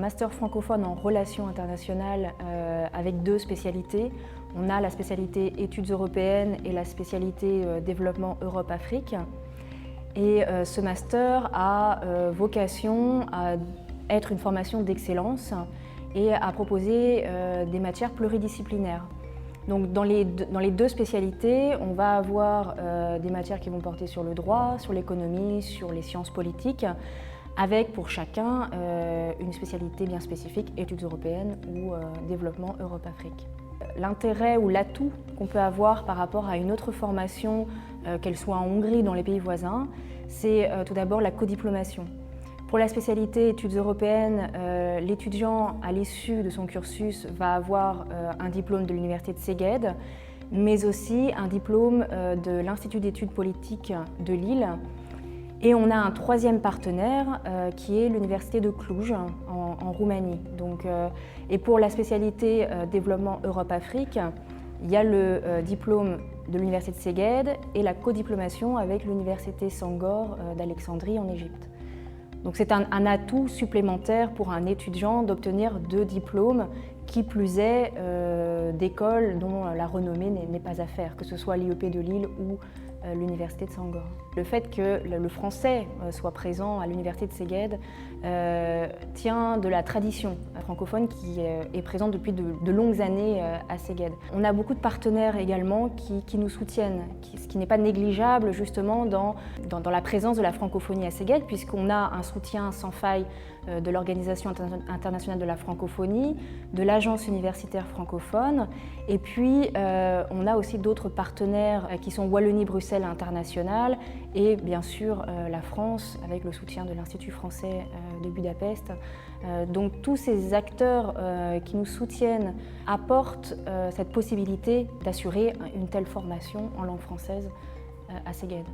master francophone en relations internationales avec 2 spécialités. On a la spécialité études européennes et la spécialité développement Europe-Afrique. Et ce master a vocation à être une formation d'excellence et à proposer des matières pluridisciplinaires. Donc dans les 2 spécialités, on va avoir des matières qui vont porter sur le droit, sur l'économie, sur les sciences politiques, avec pour chacun une spécialité bien spécifique, études européennes ou développement Europe-Afrique. L'intérêt ou l'atout qu'on peut avoir par rapport à une autre formation, qu'elle soit en Hongrie ou dans les pays voisins, c'est tout d'abord la codiplomation. Pour la spécialité études européennes, l'étudiant à l'issue de son cursus va avoir un diplôme de l'Université de Szeged, mais aussi un diplôme de l'Institut d'études politiques de Lille. Et on a un 3e partenaire qui est l'Université de Cluj en Roumanie. Et pour la spécialité développement Europe-Afrique, il y a le diplôme de l'Université de Szeged et la codiplomation avec l'Université Sangor d'Alexandrie en Égypte. Donc c'est un atout supplémentaire pour un étudiant d'obtenir 2 diplômes, qui plus est d'écoles dont la renommée n'est pas à faire, que ce soit l'IEP de Lille ou l'Université de Sangor. Le fait que le français soit présent à l'Université de Szeged tient de la tradition francophone qui est présente depuis de longues années à Szeged. On a beaucoup de partenaires également qui nous soutiennent, ce qui n'est pas négligeable justement dans la présence de la francophonie à Szeged, puisqu'on a un soutien sans faille de l'Organisation internationale de la francophonie, de l'Agence universitaire francophone, et puis on a aussi d'autres partenaires qui sont Wallonie-Bruxelles International et bien sûr la France avec le soutien de l'Institut français de Budapest. Donc tous ces acteurs qui nous soutiennent apportent cette possibilité d'assurer une telle formation en langue française à Szeged.